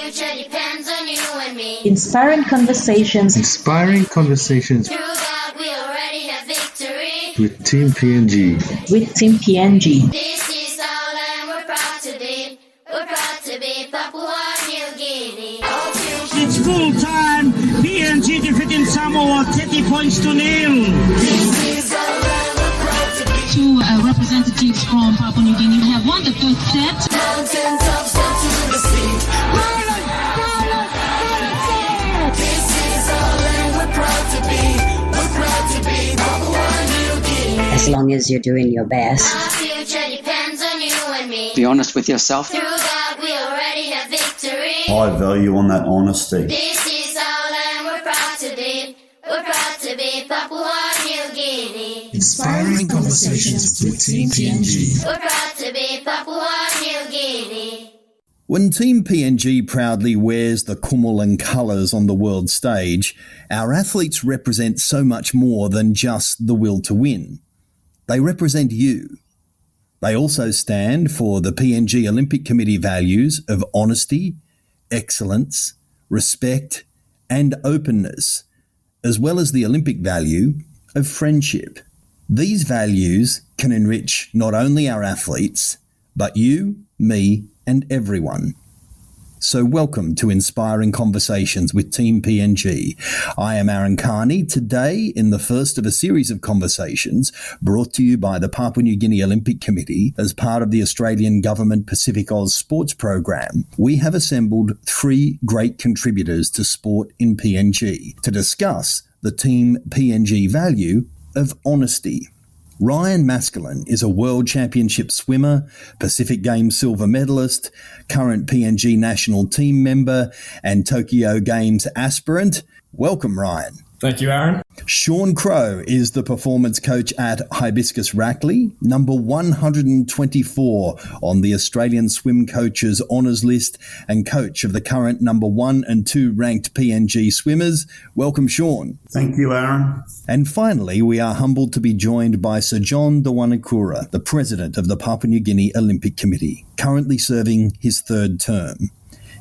future depends on you and me. Inspiring conversations. Inspiring conversations. Through God, we already have victory. With Team PNG. With Team PNG. This is our land, we're proud to be. We're proud to be Papua New Guinea. It's full time. PNG defeating Samoa 30 points to nil. This is our land, we're proud to be. Two representatives from Papua New Guinea have won the first set. Mountain tops down to the sea. This is our land, we're proud to be. We're proud to be Papua New Guinea. As long as you're doing your best. Our future depends on you and me. Be honest with yourself. Through God, we already have victory. High value on that honesty. This is our land, we're proud to be. We're proud to be Papua New Guinea. Inspiring conversations with Team PNG. We're proud to be Papua New Guinea. When Team PNG proudly wears the Kumul colours on the world stage, our athletes represent so much more than just the will to win. They represent you. They also stand for the PNG Olympic Committee values of honesty, excellence, respect, and openness, as well as the Olympic value of friendship. These values can enrich not only our athletes, but you, me, and everyone. So welcome to Inspiring Conversations with Team PNG. I am Aaron Kearney, today in the first of a series of conversations brought to you by the Papua New Guinea Olympic Committee as part of the Australian Government PacificAus sports program. We have assembled three great contributors to sport in PNG to discuss the Team PNG value of honesty. Ryan Maskelyne is a World Championship swimmer, Pacific Games silver medalist, current PNG national team member, and Tokyo Games aspirant. Welcome, Ryan. Thank you, Aaron. Shaun Crow is the performance coach at Hibiscus Rackley, number 124 on the Australian Swim Coaches Honours List and coach of the current number 1 and 2 ranked PNG swimmers. Welcome, Shaun. Thank you, Aaron. And finally, we are humbled to be joined by Sir John Dawanicura, the president of the Papua New Guinea Olympic Committee, currently serving his third term.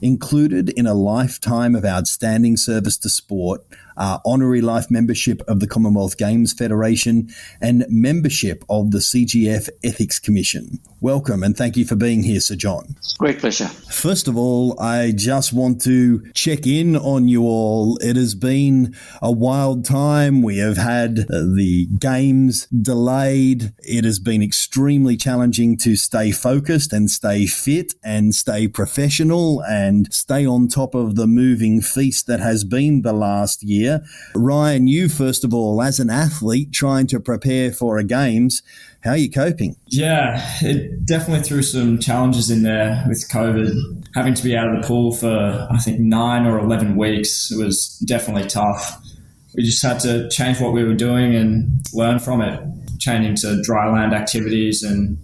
Included in a lifetime of outstanding service to sport are honorary life membership of the Commonwealth Games Federation and membership of the CGF Ethics Commission. Welcome and thank you for being here, Sir John. Great pleasure. First of all, I just want to check in on you all. It has been a wild time. We have had the games delayed. It has been extremely challenging to stay focused and stay fit and stay professional and stay on top of the moving feast that has been the last year. Ryan, you first of all, as an athlete trying to prepare for a games, how are you coping? Yeah, it definitely threw some challenges in there with COVID. Having to be out of the pool for, I think, 9 or 11 weeks, it was definitely tough. We just had to change what we were doing and learn from it, changing to dry land activities and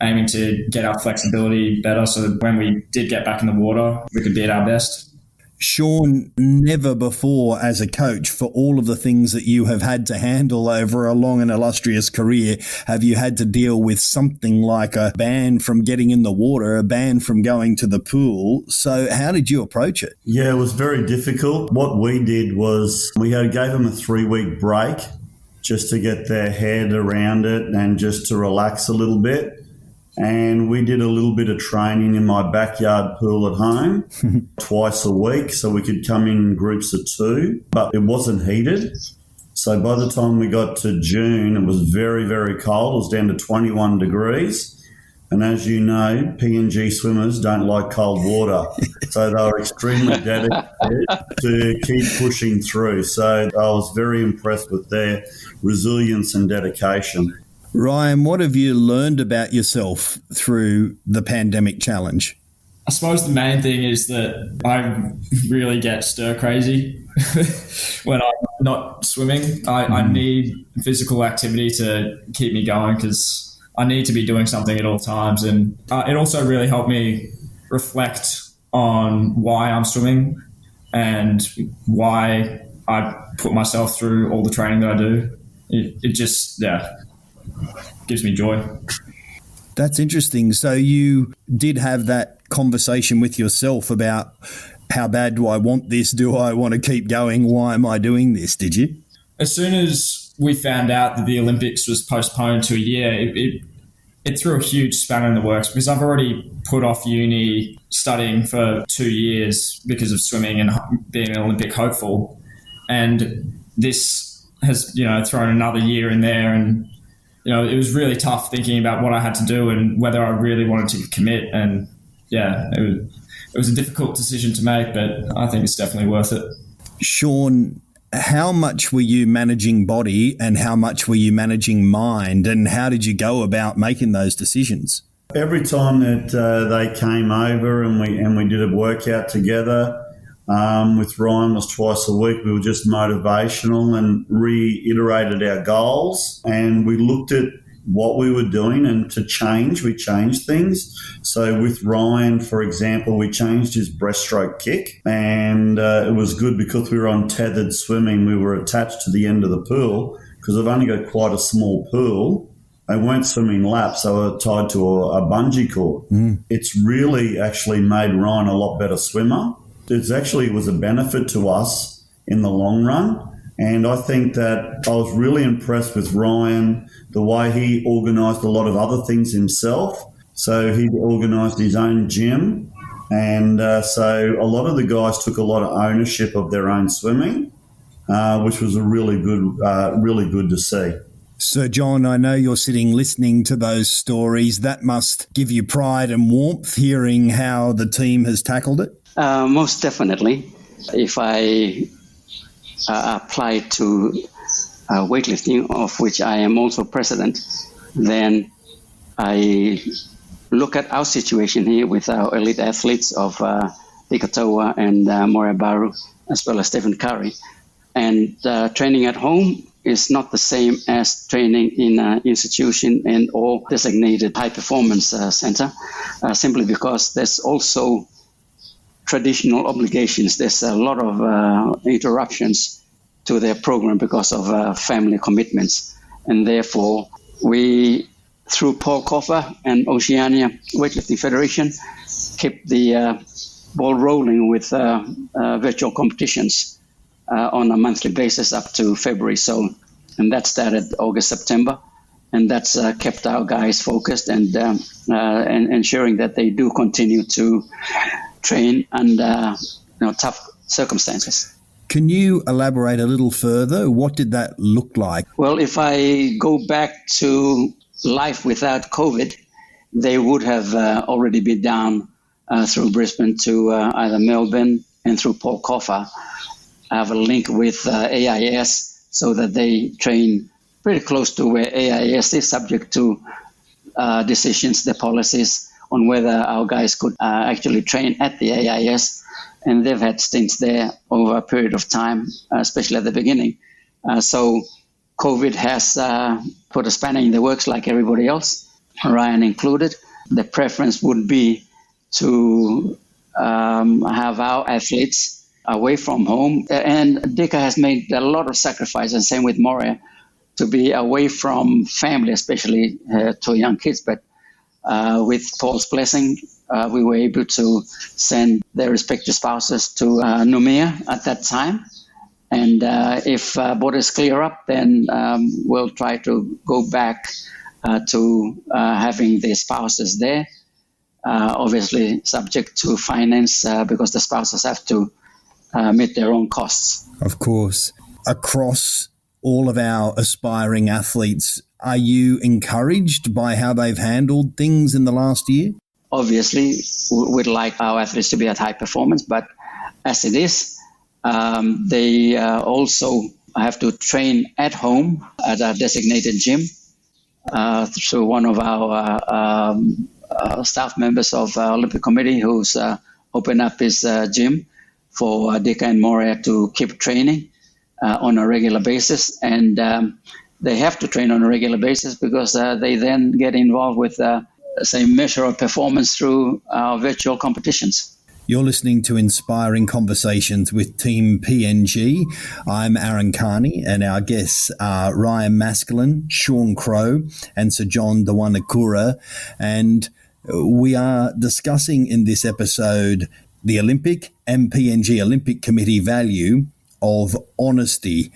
aiming to get our flexibility better so that when we did get back in the water, we could be at our best. Shaun, never before as a coach, for all of the things that you have had to handle over a long and illustrious career, have you had to deal with something like a ban from getting in the water, a ban from going to the pool. So how did you approach it? Yeah, it was very difficult. What we did was we gave them a 3-week break just to get their head around it and just to relax a little bit. And we did a little bit of training in my backyard pool at home twice a week so we could come in groups of 2, but it wasn't heated. So by the time we got to June, it was very, very cold. It was down to 21 degrees. And as you know, PNG swimmers don't like cold water. So they were extremely dedicated to keep pushing through. So I was very impressed with their resilience and dedication. Ryan, what have you learned about yourself through the pandemic challenge? I suppose the main thing is that I really get stir crazy when I'm not swimming. I need physical activity to keep me going because I need to be doing something at all times. And it also really helped me reflect on why I'm swimming and why I put myself through all the training that I do. It just, gives me joy. That's interesting. So you did have that conversation with yourself about how bad do I want this? Do I want to keep going? Why am I doing this? Did you? As soon as we found out that the Olympics was postponed to a year, it threw a huge spanner in the works because I've already put off uni studying for 2 years because of swimming and being an Olympic hopeful. And this has, thrown another year in there. And, it was really tough thinking about what I had to do and whether I really wanted to commit. And yeah, it was a difficult decision to make, but I think it's definitely worth it. Shaun, how much were you managing body and how much were you managing mind, and how did you go about making those decisions? Every time that they came over and we did a workout together, with Ryan was twice a week, we were just motivational and reiterated our goals, and we looked at what we were doing, and we changed things. So with Ryan, for example, we changed his breaststroke kick, and it was good because we were on tethered swimming. We were attached to the end of the pool because I've only got quite a small pool. They weren't swimming laps, they were tied to a bungee cord. It's really actually made Ryan a lot better swimmer. It was a benefit to us in the long run. And I think that I was really impressed with Ryan, the way he organised a lot of other things himself. So he organised his own gym. And so a lot of the guys took a lot of ownership of their own swimming, which was really good to see. So, John, I know you're sitting listening to those stories. That must give you pride and warmth hearing how the team has tackled it? Most definitely. If I apply to weightlifting, of which I am also president, then I look at our situation here with our elite athletes of Dikatoa and Moria Baru, as well as Stephen Curry. And training at home is not the same as training in an institution and or designated high-performance center, simply because there's also traditional obligations. There's a lot of interruptions to their program because of family commitments. And therefore, we, through Paul Coffer and Oceania Weightlifting Federation, kept the ball rolling with virtual competitions on a monthly basis up to February. And that started August, September. And that's kept our guys focused and ensuring that they do continue to train under tough circumstances. Can you elaborate a little further? What did that look like? Well, if I go back to life without COVID, they would have already been down through Brisbane to either Melbourne, and through Paul Coffer have a link with AIS so that they train pretty close to where AIS is, subject to decisions, the policies on whether our guys could actually train at the AIS. And they've had stints there over a period of time, especially at the beginning. So COVID has put a spanner in the works like everybody else, Ryan included. The preference would be to have our athletes away from home. And Dika has made a lot of sacrifice, and same with Moria, to be away from family, especially to young kids. But with Paul's blessing, we were able to send their respective spouses to Noumea at that time. And if borders clear up, then we'll try to go back to having the spouses there, obviously subject to finance because the spouses have to meet their own costs. Of course. Across all of our aspiring athletes, are you encouraged by how they've handled things in the last year? Obviously, we'd like our athletes to be at high performance, but as it is, they also have to train at home at a designated gym through one of our staff members of Olympic Committee who's opened up his gym for Dika and Moria to keep training on a regular basis. And they have to train on a regular basis because they then get involved with the same measure of performance through our virtual competitions. You're listening to Inspiring Conversations with Team PNG. I'm Aaron Kearney, and our guests are Ryan Maskelyne, Shaun Crow, and Sir John Dawanicura. And We are discussing in this episode the Olympic and PNG Olympic Committee value of honesty.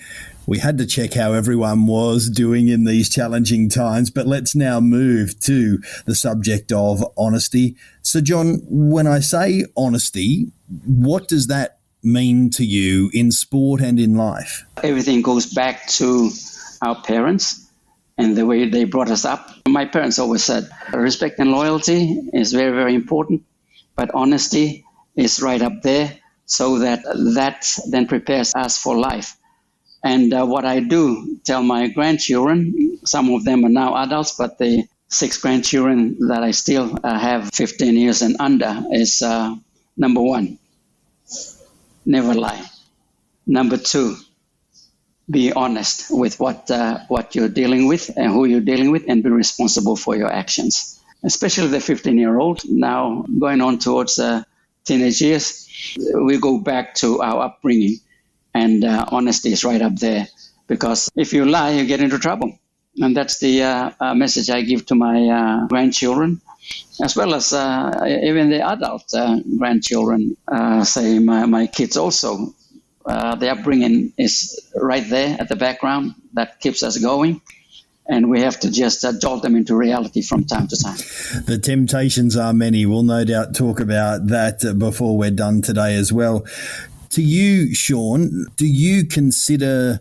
We had to check how everyone was doing in these challenging times, but let's now move to the subject of honesty. So, John, when I say honesty, what does that mean to you in sport and in life? Everything goes back to our parents and the way they brought us up. My parents always said respect and loyalty is very, very important, but honesty is right up there, so that then prepares us for life. And what I do tell my grandchildren, some of them are now adults, but the 6 grandchildren that I still have 15 years and under is number 1, never lie. Number 2, be honest with what you're dealing with and who you're dealing with, and be responsible for your actions. Especially the 15-year-old, now going on towards teenage years, we go back to our upbringing, and honesty is right up there, because if you lie, you get into trouble. And that's the message I give to my grandchildren, as well as even the adult grandchildren, say my kids also. The upbringing is right there at the background that keeps us going, and we have to just jolt them into reality from time to time. The temptations are many. We'll no doubt talk about that before we're done today as well. To you, Shaun, do you consider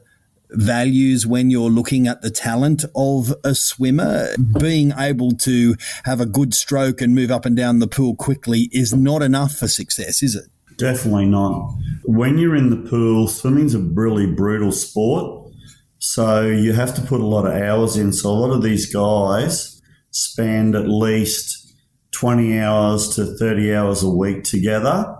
values when you're looking at the talent of a swimmer? Being able to have a good stroke and move up and down the pool quickly is not enough for success, is it? Definitely not. When you're in the pool, swimming's a really brutal sport, so you have to put a lot of hours in. So a lot of these guys spend at least 20 hours to 30 hours a week together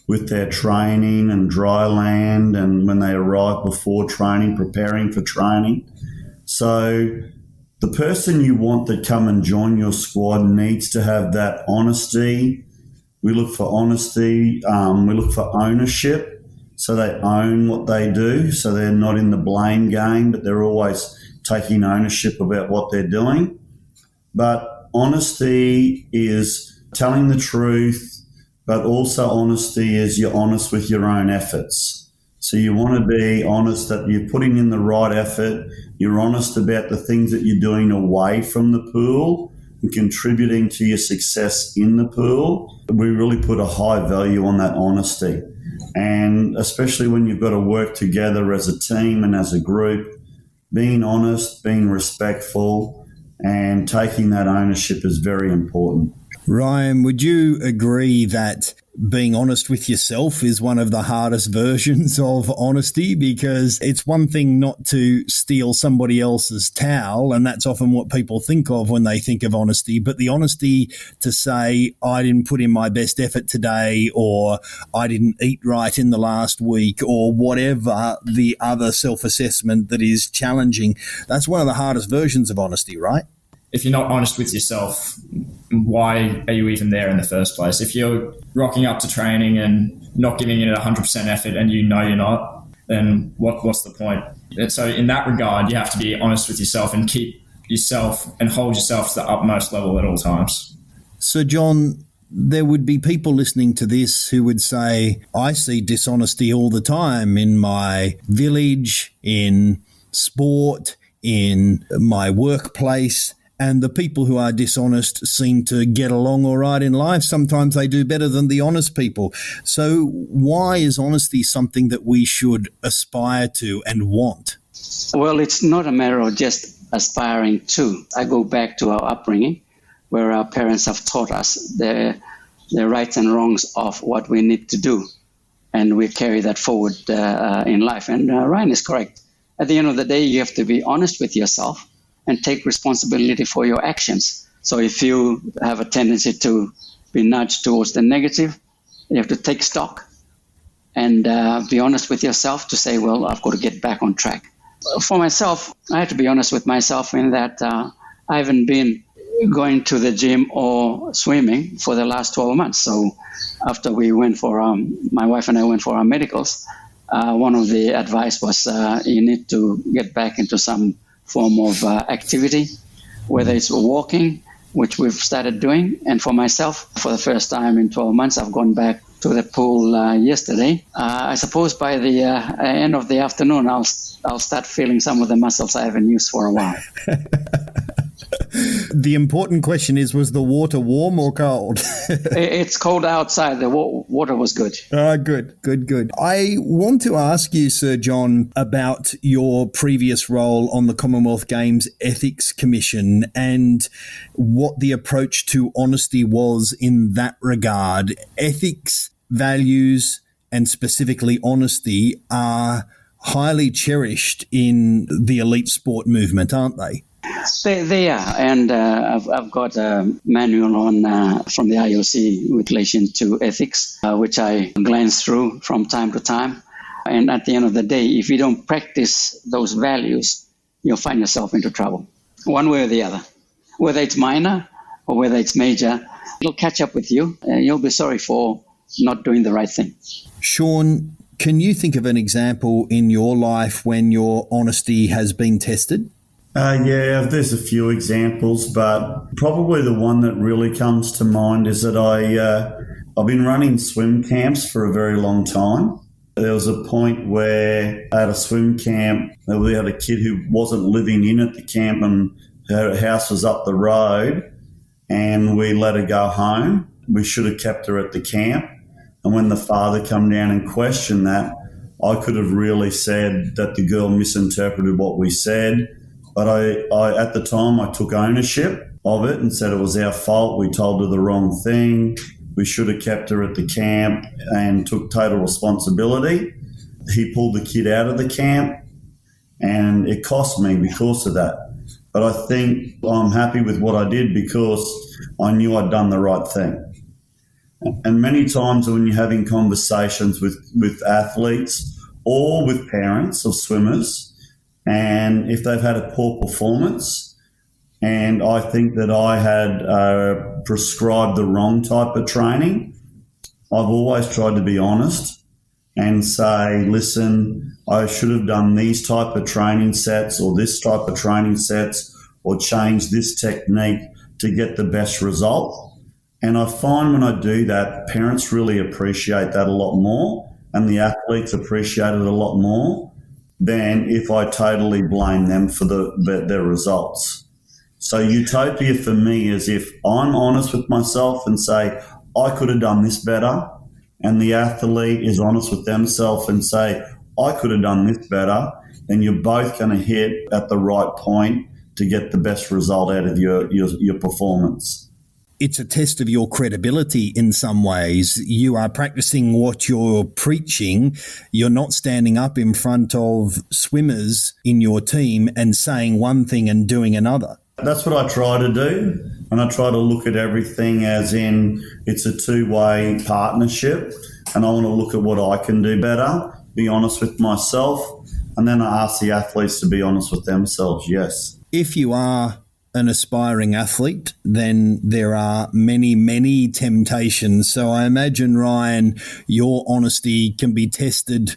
with their training and dry land, and when they arrive before training, preparing for training. So the person you want to come and join your squad needs to have that honesty. We look for honesty. We look for ownership, so they own what they do, so they're not in the blame game, but they're always taking ownership about what they're doing. But honesty is telling the truth, but also honesty is you're honest with your own efforts. So you want to be honest that you're putting in the right effort, you're honest about the things that you're doing away from the pool and contributing to your success in the pool. We really put a high value on that honesty. And especially when you've got to work together as a team and as a group, being honest, being respectful, and taking that ownership is very important. Ryan, would you agree that being honest with yourself is one of the hardest versions of honesty? Because it's one thing not to steal somebody else's towel, and that's often what people think of when they think of honesty, but the honesty to say, I didn't put in my best effort today, or I didn't eat right in the last week, or whatever the other self-assessment that is challenging, that's one of the hardest versions of honesty, right? If you're not honest with yourself, why are you even there in the first place? If you're rocking up to training and not giving it 100% effort and you know you're not, then what's the point? And so in that regard, you have to be honest with yourself and keep yourself and hold yourself to the utmost level at all times. So, John, there would be people listening to this who would say, I see dishonesty all the time in my village, in sport, in my workplace. And the people who are dishonest seem to get along all right in life. Sometimes they do better than the honest people. So why is honesty something that we should aspire to and want? Well, it's not a matter of just aspiring to. I go back to our upbringing, where our parents have taught us the rights and wrongs of what we need to do. And we carry that forward in life. And Ryan is correct. At the end of the day, you have to be honest with yourself and take responsibility for your actions. So if you have a tendency to be nudged towards the negative, you have to take stock and be honest with yourself to say, well, I've got to get back on track. For myself, I have to be honest with myself in that I haven't been going to the gym or swimming for the last 12 months. So after we went for, my wife and I went for our medicals, one of the advice was you need to get back into some form of activity, whether it's walking, which we've started doing. And for myself, for the first time in 12 months, I've gone back to the pool yesterday. I suppose by the end of the afternoon, I'll start feeling some of the muscles I haven't used for a while. The important question is, was the water warm or cold? It's cold outside. The water was good. Good. I want to ask you, Sir John, about your previous role on the Commonwealth Games Ethics Commission and what the approach to honesty was in that regard. Ethics, values, and specifically honesty are highly cherished in the elite sport movement, aren't they? They are, and I've got a manual on from the IOC with relation to ethics, which I glance through from time to time. And at the end of the day, if you don't practice those values, you'll find yourself into trouble, one way or the other. Whether it's minor or whether it's major, it'll catch up with you, and you'll be sorry for not doing the right thing. Shaun, can you think of an example in your life when your honesty has been tested? Yeah, there's a few examples, but probably the one that really comes to mind is that I've been running swim camps for a very long time. There was a point where at a swim camp, we had a kid who wasn't living in at the camp and her house was up the road, and we let her go home. We should have kept her at the camp. And when the father come down and questioned that, I could have really said that the girl misinterpreted what we said. But I at the time, I took ownership of it and said it was our fault. We told her the wrong thing. We should have kept her at the camp and took total responsibility. He pulled the kid out of the camp, and it cost me because of that. But I think I'm happy with what I did because I knew I'd done the right thing. And many times when you're having conversations with athletes or with parents of swimmers, and if they've had a poor performance, and I think that I had prescribed the wrong type of training, I've always tried to be honest and say, listen, I should have done these type of training sets or this type of training sets or change this technique to get the best result. And I find when I do that, parents really appreciate that a lot more and the athletes appreciate it a lot more than if I totally blame them for their results. So utopia for me is if I'm honest with myself and say, I could have done this better, and the athlete is honest with themselves and say, I could have done this better, then you're both going to hit at the right point to get the best result out of your performance. It's a test of your credibility in some ways. You are practicing what you're preaching. You're not standing up in front of swimmers in your team and saying one thing and doing another. That's what I try to do. And I try to look at everything as in it's a two-way partnership. And I want to look at what I can do better, be honest with myself, and then I ask the athletes to be honest with themselves, yes. If you are an aspiring athlete, then there are many, many temptations. So I imagine, Ryan, your honesty can be tested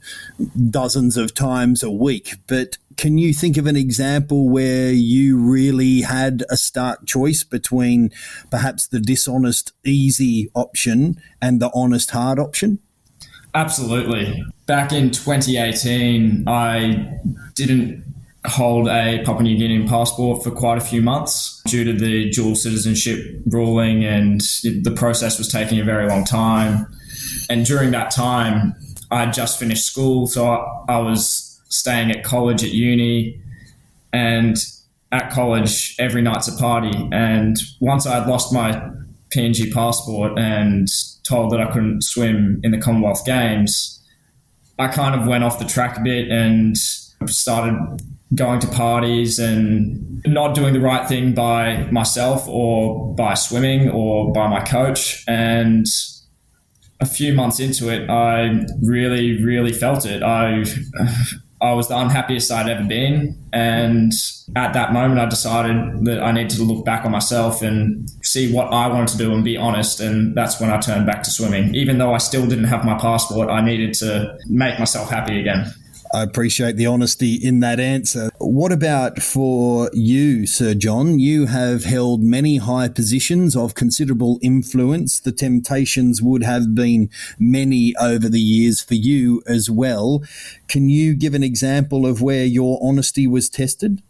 dozens of times a week. But can you think of an example where you really had a stark choice between perhaps the dishonest, easy option and the honest, hard option? Absolutely. Back in 2018, I didn't hold a Papua New Guinean passport for quite a few months due to the dual citizenship ruling, and the process was taking a very long time. And during that time, I had just finished school, so I was staying at college at uni, and at college, every night's a party. And once I had lost my PNG passport and told that I couldn't swim in the Commonwealth Games, I kind of went off the track a bit and started going to parties and not doing the right thing by myself or by swimming or by my coach. And a few months into it, I really, really felt it. I was the unhappiest I'd ever been. And at that moment, I decided that I needed to look back on myself and see what I wanted to do and be honest. And that's when I turned back to swimming. Even though I still didn't have my passport, I needed to make myself happy again. I appreciate the honesty in that answer. What about for you, Sir John? You have held many high positions of considerable influence. The temptations would have been many over the years for you as well. Can you give an example of where your honesty was tested?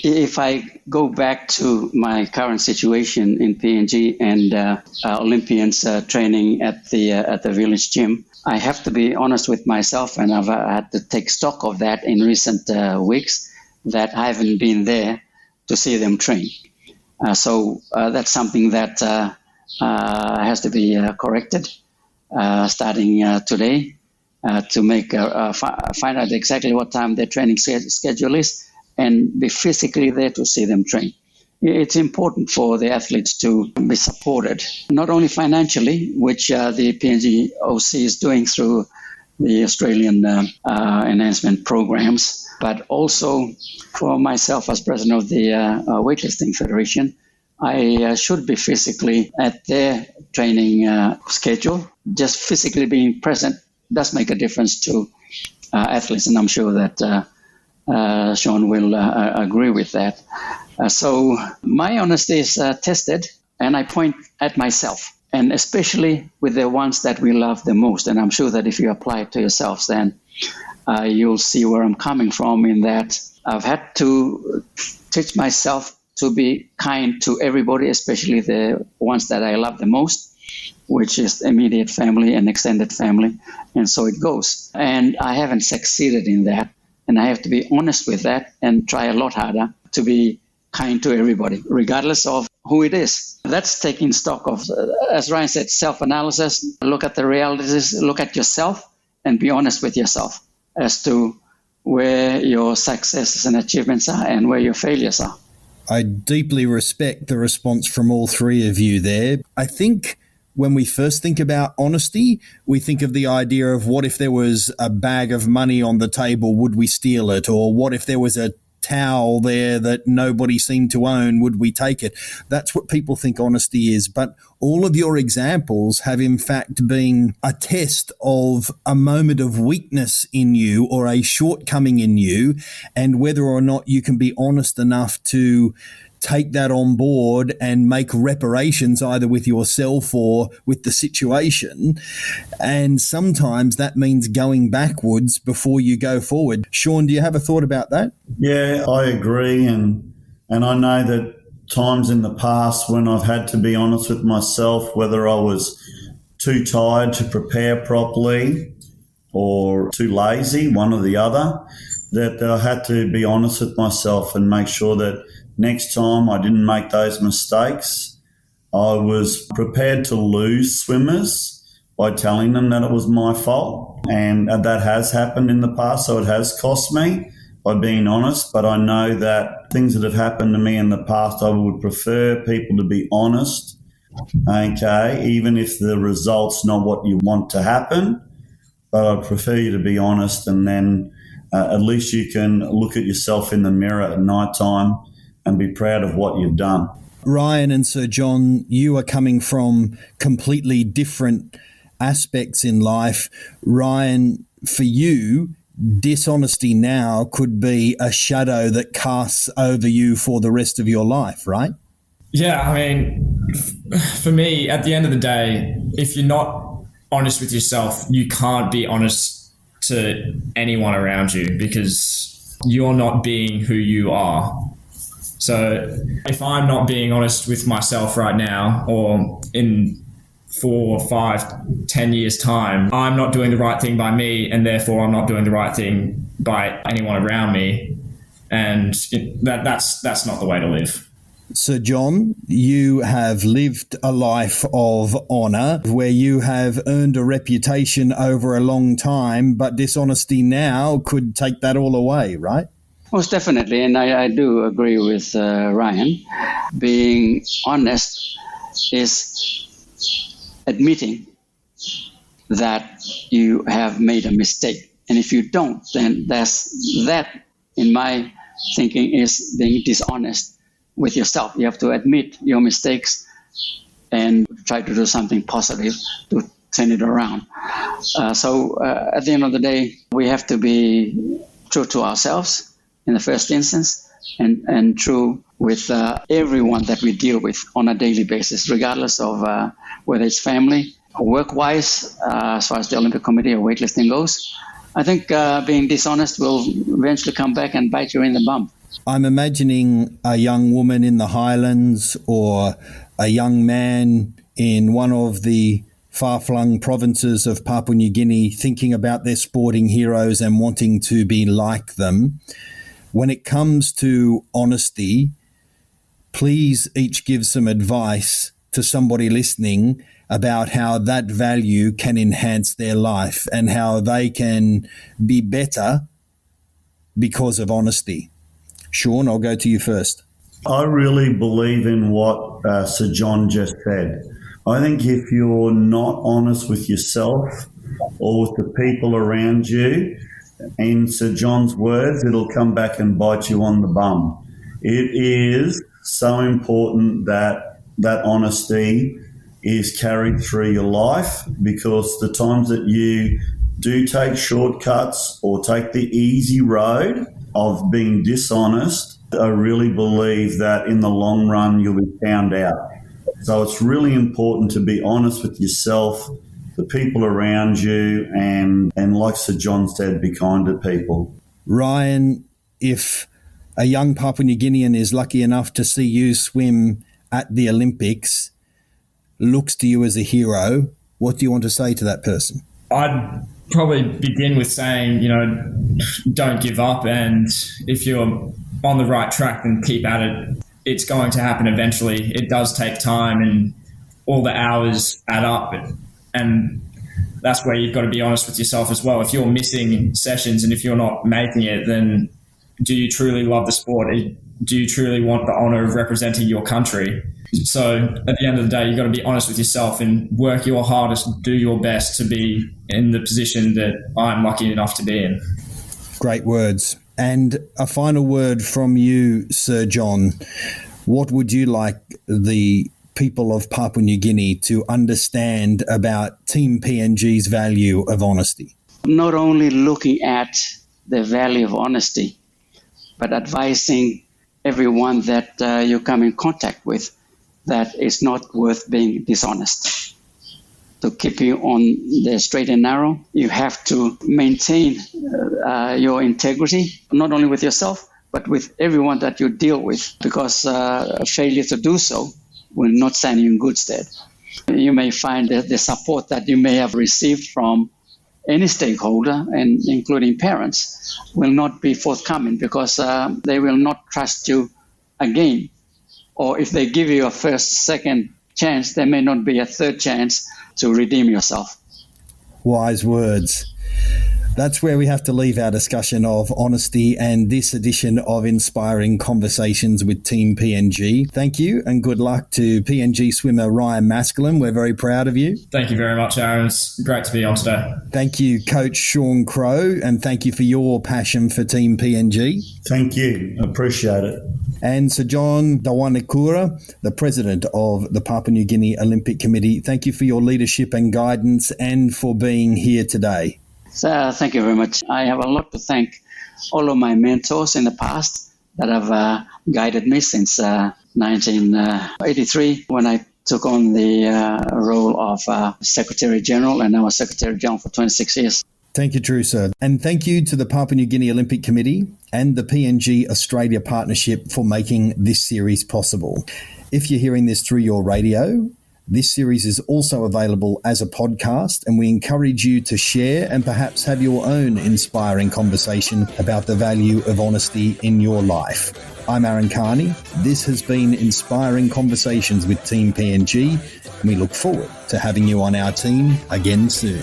If I go back to my current situation in PNG and Olympians training at the village gym, I have to be honest with myself, and I've had to take stock of that in recent weeks, that I haven't been there to see them train. So that's something that has to be corrected starting today to make find out exactly what time their training schedule is and be physically there to see them train. It's important for the athletes to be supported, not only financially, which the PNG OC is doing through the Australian enhancement programs, but also for myself as president of the Weightlifting Federation, I should be physically at their training schedule. Just physically being present does make a difference to athletes, and I'm sure that Shaun will agree with that. So my honesty is tested, and I point at myself, and especially with the ones that we love the most. And I'm sure that if you apply it to yourselves, then you'll see where I'm coming from, in that I've had to teach myself to be kind to everybody, especially the ones that I love the most, which is immediate family and extended family. And so it goes. And I haven't succeeded in that. And I have to be honest with that and try a lot harder to be kind to everybody, regardless of who it is. That's taking stock of, as Ryan said, self-analysis. Look at the realities, look at yourself, and be honest with yourself as to where your successes and achievements are and where your failures are. I deeply respect the response from all three of you there. I think when we first think about honesty, we think of the idea of, what if there was a bag of money on the table, would we steal it? Or what if there was a towel there that nobody seemed to own, would we take it? That's what people think honesty is. But all of your examples have in fact been a test of a moment of weakness in you or a shortcoming in you, and whether or not you can be honest enough to take that on board and make reparations either with yourself or with the situation. And sometimes that means going backwards before you go forward. Shaun, do you have a thought about that? Yeah, I agree. And I know that times in the past when I've had to be honest with myself, whether I was too tired to prepare properly or too lazy, one or the other, that I had to be honest with myself and make sure that next time I didn't make those mistakes. I was prepared to lose swimmers by telling them that it was my fault. And that has happened in the past, so it has cost me by being honest. But I know that things that have happened to me in the past, I would prefer people to be honest, okay, even if the result's not what you want to happen. But I prefer you to be honest, and then at least you can look at yourself in the mirror at night time and be proud of what you've done. Ryan and Sir John, you are coming from completely different aspects in life. Ryan, for you, dishonesty now could be a shadow that casts over you for the rest of your life, right? Yeah, I mean, for me, at the end of the day, if you're not honest with yourself, you can't be honest to anyone around you, because you're not being who you are. So if I'm not being honest with myself right now, or in 4, 5, 10 years time, I'm not doing the right thing by me, and therefore I'm not doing the right thing by anyone around me. And that's not the way to live. Sir John, you have lived a life of honour where you have earned a reputation over a long time, but dishonesty now could take that all away, right? Most definitely, and I do agree with Ryan. Being honest is admitting that you have made a mistake. And if you don't, then that, in my thinking, is being dishonest with yourself. You have to admit your mistakes and try to do something positive to turn it around. So at the end of the day, we have to be true to ourselves in the first instance, and true with everyone that we deal with on a daily basis, regardless of whether it's family or work-wise, as far as the Olympic Committee or weightlifting goes. I think being dishonest will eventually come back and bite you in the bum. I'm imagining a young woman in the Highlands or a young man in one of the far-flung provinces of Papua New Guinea thinking about their sporting heroes and wanting to be like them. When it comes to honesty, please each give some advice to somebody listening about how that value can enhance their life and how they can be better because of honesty. Shaun, I'll go to you first. I really believe in what Sir John just said. I think if you're not honest with yourself or with the people around you, in Sir John's words, it'll come back and bite you on the bum. It is so important that that honesty is carried through your life, because the times that you do take shortcuts or take the easy road of being dishonest, I really believe that in the long run you'll be found out. So it's really important to be honest with yourself, the people around you, and like Sir John said, be kind to people. Ryan, if a young Papua New Guinean is lucky enough to see you swim at the Olympics, looks to you as a hero, what do you want to say to that person? I'd probably begin with saying, don't give up, and if you're on the right track, then keep at it. It's going to happen eventually. It does take time, and all the hours add up, and that's where you've got to be honest with yourself as well. If you're missing sessions and if you're not making it, then do you truly love the sport? Do you truly want the honour of representing your country? So at the end of the day, you've got to be honest with yourself and work your hardest, do your best to be in the position that I'm lucky enough to be in. Great words. And a final word from you, Sir John. What would you like the people of Papua New Guinea to understand about Team PNG's value of honesty? Not only looking at the value of honesty, but advising everyone that you come in contact with that it's not worth being dishonest. To keep you on the straight and narrow, you have to maintain your integrity, not only with yourself, but with everyone that you deal with, because failure to do so will not stand you in good stead. You may find that the support that you may have received from any stakeholder, and including parents, will not be forthcoming because they will not trust you again. Or if they give you a first, second chance, there may not be a third chance to redeem yourself. Wise words. That's where we have to leave our discussion of honesty and this edition of Inspiring Conversations with Team PNG. Thank you and good luck to PNG swimmer Ryan Maskelyne. We're very proud of you. Thank you very much, Aaron. It's great to be on today. Thank you, Coach Shaun Crow, and thank you for your passion for Team PNG. Thank you. Appreciate it. And Sir John Dawanicura, the President of the Papua New Guinea Olympic Committee. Thank you for your leadership and guidance and for being here today. So, thank you very much. I have a lot to thank all of my mentors in the past that have guided me since 1983 when I took on the role of Secretary General, and I was Secretary General for 26 years. Thank you, true sir. And thank you to the Papua New Guinea Olympic Committee and the PNG Australia Partnership for making this series possible. If you're hearing this through your radio, this series is also available as a podcast, and we encourage you to share and perhaps have your own inspiring conversation about the value of honesty in your life. I'm Aaron Kearney. This has been Inspiring Conversations with Team PNG, and we look forward to having you on our team again soon.